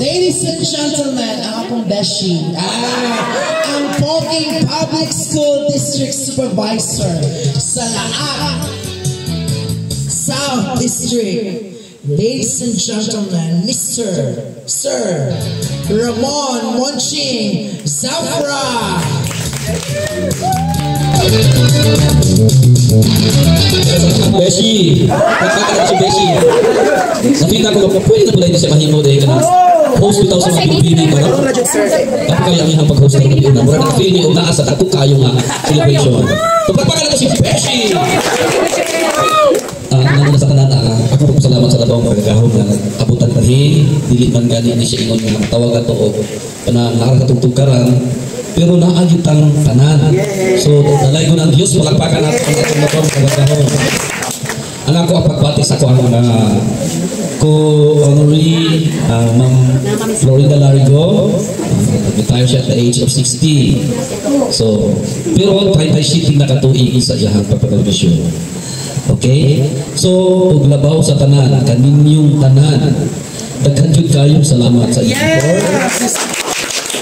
Ladies and gentlemen, ang akong beshi, ang Poking Public School District Supervisor sa Laak South District. Ladies and gentlemen, Sir Ramon Monching Zafra. Beshi, kakakalat si Beshi. Nakita ko na pwede na pala hindi siya mahimo dahil ka na host bitaw sa mga Pilipini ba? Tapos kaya ang pag-host ng Pilipini. Mura na Pilipini o naasa at kayo nga celebration. Pagpapakalat ko si Beshi! Nanguna sa kanana, ako po salamat sa labang pagkakahon na abutan pa dili man gani ni siya ingon nga tawag ato o nakakatong tugkaran. Pero naagit ang tanan. So, dalay ko ng Diyos, palagpakan natin ang atong labang pagkakahon. Ang ako ang pagbati sa ko ang mga ko-honorary Ma'am Florinda Larigo, retire siya at the age of 60. So, pero tayo shifting na katuig sa iyahang pagpapalabisyon. Okay? So, uglabaw sa tanan, kaninyong tanan, daghan jud kayong salamat sa iyong support.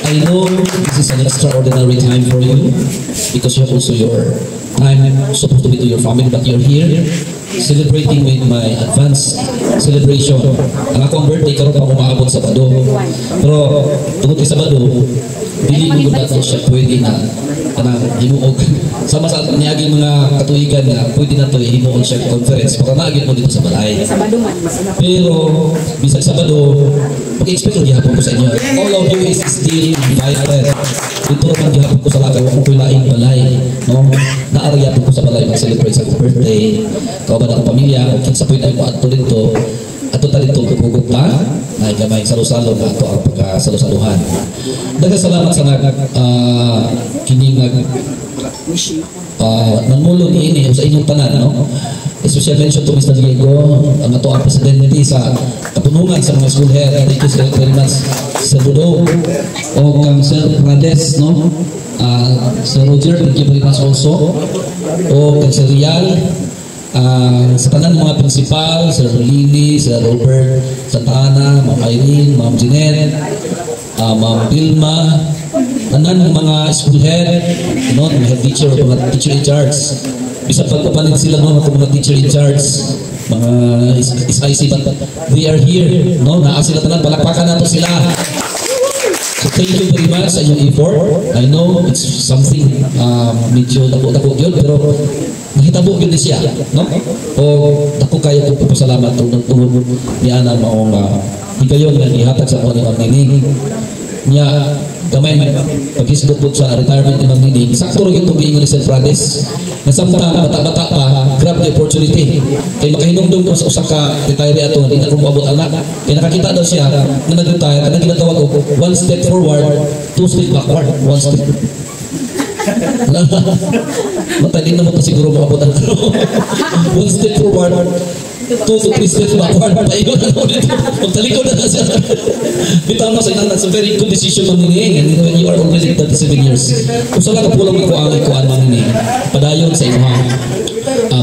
I know this is an extraordinary time for you because you have also your time supposed to be to your family, but you're here celebrating with my advance celebration. Ang akong birthday karon pa umaabot sa Sabado. Pero tungod kay Sabado, dili mo dapat siya pwede na kanang himuog sama sa niaging mga katuigan na pwede na to himuog siya conference para naagit mo dito sa balay. Pero bisag Sabado, pag-expect ko gihapon ko sa inyo. All of you is still invited. Dito naman gihapon ko sa lakay, kung laing balay, no? Naarya po ko sa balay mag-celebrate sa birthday. Kauban akong pamilya, kung sa point ay mo ato dito, ato talito gugugot pa, ay gamay salo-salo na ato ang pagkasalo-saluhan. Daghang salamat sa kining nangulo ni ini sa inyong tanan, no? Special mention to Mr. Diego, ang ato ang presidente sa kapunungan sa mga school head. Thank you very much, Sir Budo, o kang Sir Prades, no? Sir Roger, thank you very much also, o kang Sir Rial, sa tanan mga principal, Sir Lini, Sir Robert Santa Ana, Ma'am Irene, Ma'am Jeanette, Ma'am Vilma, tanan mga school head, mga head teacher, mga teacher in charge. Bisa pagpapanin sila mga teacher in charge, mga SIC, but they are here, no? Naa sila tanan, palakpakan nato sila. So thank you very much sa inyong effort. I know it's something medyo dako-dako yun, pero mahitabo yun siya, no? O dako kayo po pasalamat tungod ni Ana maong higayon nga ihatag sa mga nining niya gamay pag-isbot sa retirement ni Ma'am Nining. Sakto rin itong giingon ni Sir Prades na samtang bata-bata pa, grab the opportunity. Kaya makahinumdum ko sa usa ka retire ato, hindi na kumabot anak. Kaya nakakita daw siya na nag-retire, kanang ginatawag ko, one step forward, two step backward, one step. Matali na mo pa siguro makabot ang one step forward, 2 to 3 steps backward. Paikot na mo dito. Magtalikod na siya. Bitaw mo sa inang, that's a very good decision Ma'am Nining. And when you are already 37 years, kung saan ka pulang ikuang Ma'am Nining, padayon sa inyong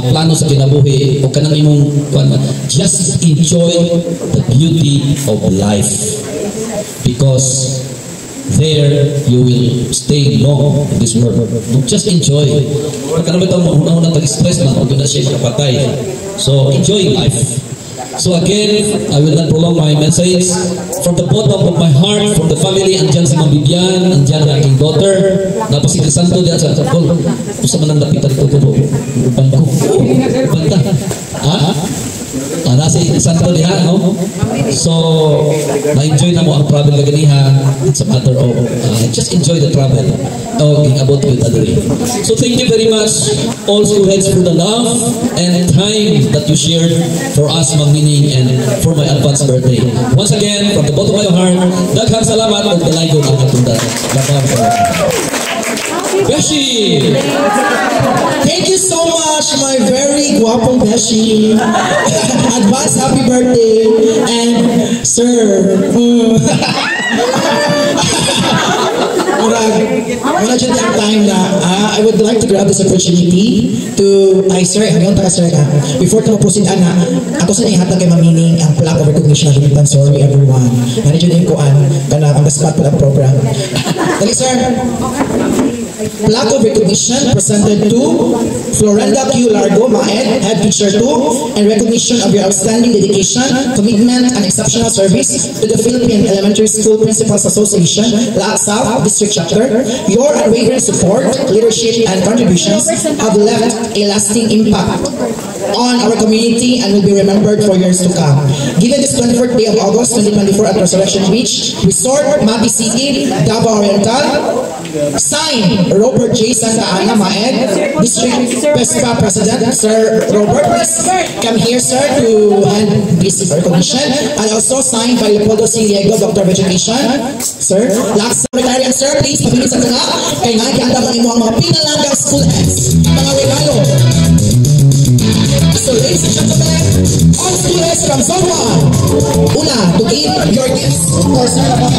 plano sa kinabuhi o kanang imong just enjoy the beauty of life, because there you will stay long in this world. Just enjoy. Pagka naman ito una-una tag-stress na, huwag na siya kapatay. So enjoy life. So again, I will not prolong my message. From the bottom of my heart, from the family, andyan si Ma'am Bibian, andyan ang aking daughter, napasigal santo diyan sa Tarpol. Kung sa manang napitan ito ko, banda. Nasa santo diha, no? So, na-enjoy na mo ang travel kaganiha. It's a matter of just enjoy the travel. About with other. So, thank you very much, all students, for the love and time that you shared for us, Ma'am Nining, and for my advance birthday. Once again, from the bottom of my heart, daghang salamat at dalaygon ang atunda. Beshi! Thank you so much, my very guapong Beshi. Advance happy birthday. And, sir, wala dyan ang time na I would like to grab this opportunity to, sir, hanggang taka sir ka. Before to proceed, ako sa nihatag kay mamining ang plaque of recognition. Sorry everyone. Nandiyo din ko ang the spot pala program. Dali sir. Plaque of recognition presented to Florenda Q. Largo, Maed, Head Teacher 2, and recognition of your outstanding dedication, commitment, and exceptional service to the Philippine Elementary School Principals Association, LAC South District Chapter. Your unwavering support, leadership, and contributions have left a lasting impact on our community and will be remembered for years to come. Given this 24th day of August 2024 at Resurrection Beach Resort, Mati City, Davao Oriental, signed Robert J. Santa Ana, Maed, District PESPA President. Sir Robert, please come here, sir, to hand this recognition. And also signed by Leopoldo C. Diego, Doctor of Education. Sir, last secretarian, sir, please, pabilis sa tanga. Kaya nga, kiandaman mo ang mga pinalanggang school heads. Mga regalo. So, ladies and gentlemen, all school heads from Zone 1. Una, to give your gifts for Sir Robert.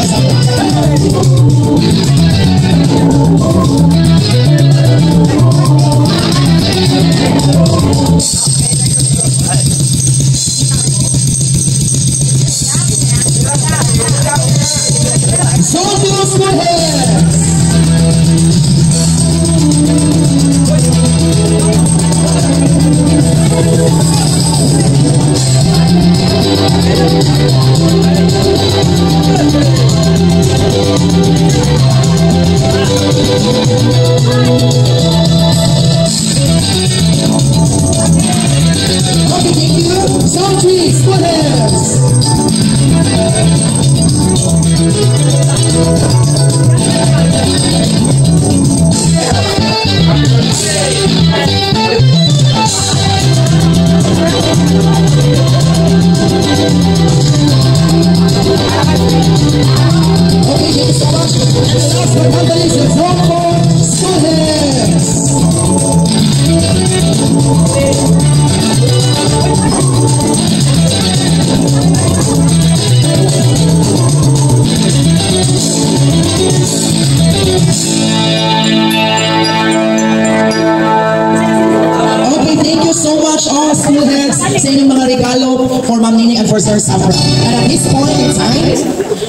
Sa inyong mga regalo for Ma'am Nini and for Sir Safra. And at this point in time,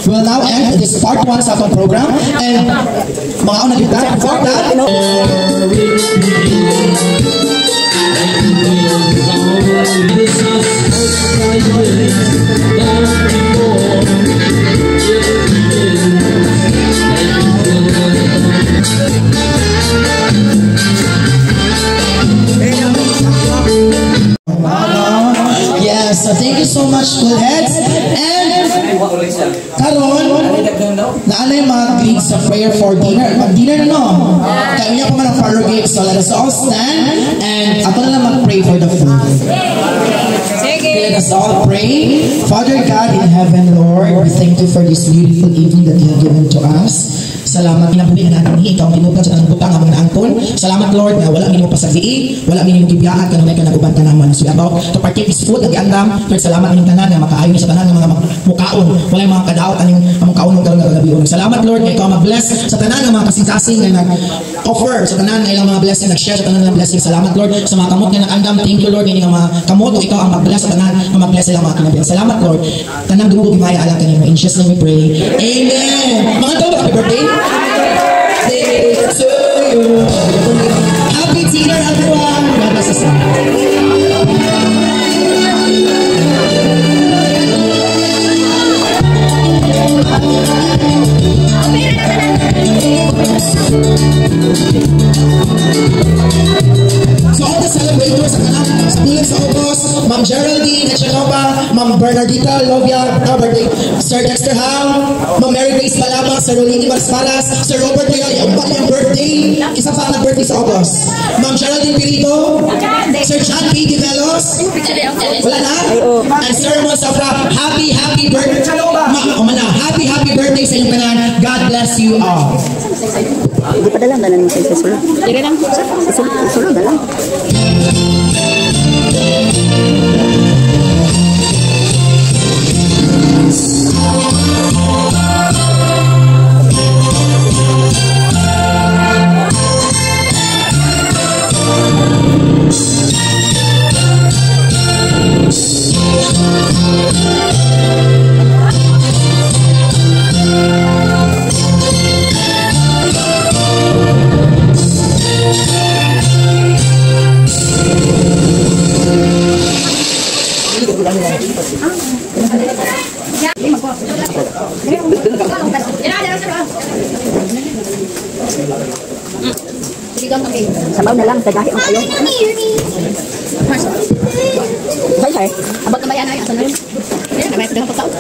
we'll now end this part 1 sa atong program. And mga una kita, before that, so thank you so much, school heads. And karon, naanay mga greets sa prayer for dinner. Mag-dinner na no? Kaya niya pa man ang parlor games. So let us all stand and ako na lang mag-pray for the food. Let us all pray. Father God in heaven, Lord, we thank you for this beautiful evening that you have given to us. Salamat pinabuhi na natin ikaw ang pinupad sa tanang butang amang naangkon. Salamat Lord na wala minimo pasagdii, wala minimo gibiyahan kanang may kanaguban tanaman. So about to partake this food nag-andam. Lord, salamat aning tanan na makaayon sa tanan ng mga mukaon. Wala yung mga kadaot aning mukaon ng karon nga gabi. Salamat Lord kay ikaw mag-bless sa tanan ng mga kasing-kasing na nag-offer sa tanan ng ilang mga blessing, nag-share sa tanan ng blessing. Salamat Lord sa mga kamot nga nag-andam. Thank you Lord nga mga kamot o ikaw ang mag-bless sa tanan nga mag-bless sa mga kinabihan. Salamat Lord. Tanang dumugo gimaya ala kanimo. In Jesus name we pray. Amen. Mga tao, happy birthday. To you. Happy dinner everyone. God bless us all. So all the celebrators sa bulan sa August, Ma'am Geraldine Echanova, Ma'am Bernardita Lovia, birthday, Sir Dexter Howe, Ma'am Mary Grace Balaba, Sir Rolini Marsparas, Sir Robert Leon, yung birthday, isa pa ang birthday sa August. Ma'am Geraldine Pirito, Sir John P. Divelos, wala na? And Sir Ramon Safra, happy birthday. Happy birthday sa inyong kanan. God bless you all. Hindi pa dalang dalan mo sa sulod. Dire lang. Sulod dalang. Sabaw na lang, tagahin ang kayo. Bye, sir. Abot na ba yan ay? Asan na rin? Ayan, may dalang pagkaon.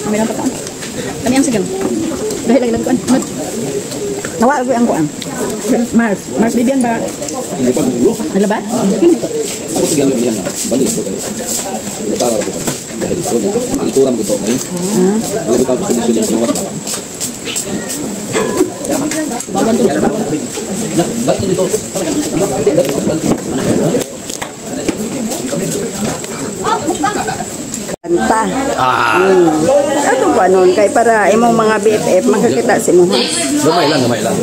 May dalang pagkaon. Kami ang sigang. Dahil lang kuan. Nawa ako ang kuan. Mars Bibian ba? Ano ba? Ako sigang yan na. Balik ko kayo. Tara ko. Dahil ito ram ko to. Alam ko sa sila sa wat. Bawan to. Ba't dito? Kanta. Ano ba nun? Kay para imong mga BFF makakita si mo. Gamay lang, gamay lang.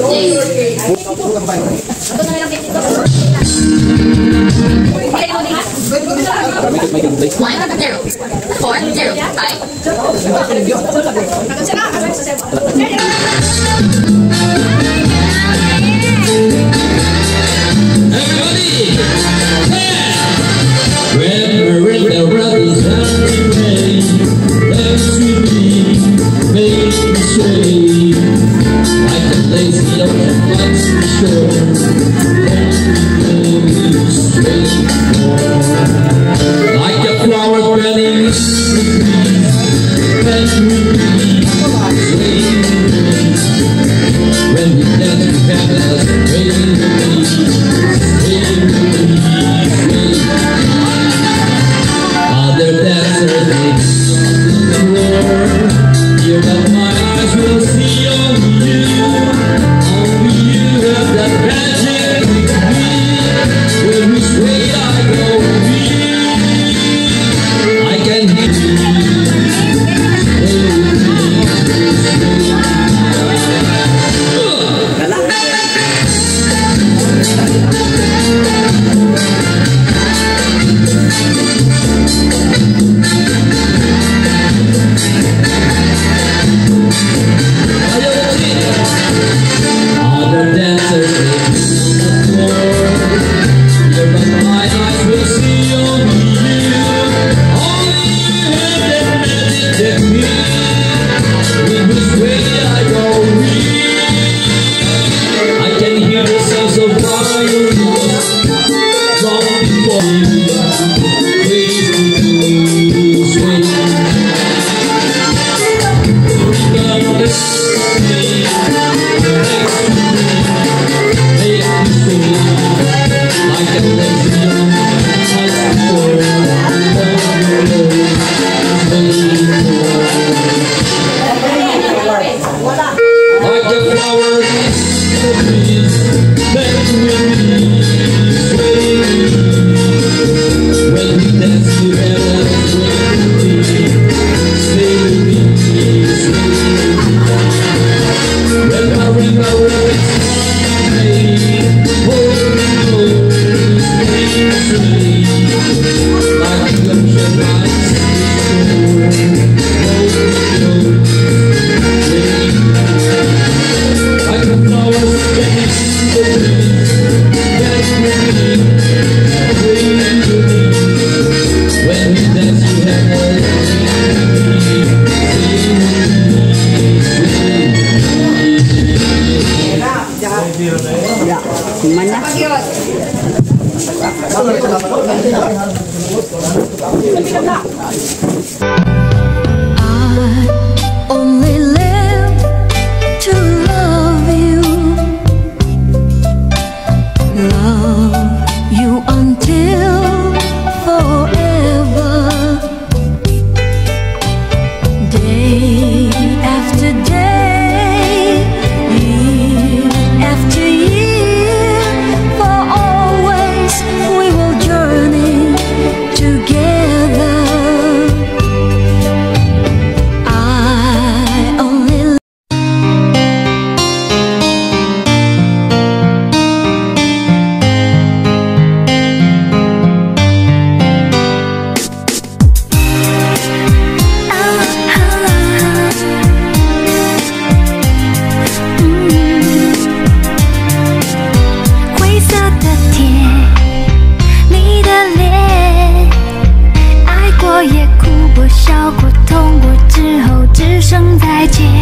Only live to love you, until forever. Day after day, year after year, for always we will journey together. I only也哭过笑过痛再见。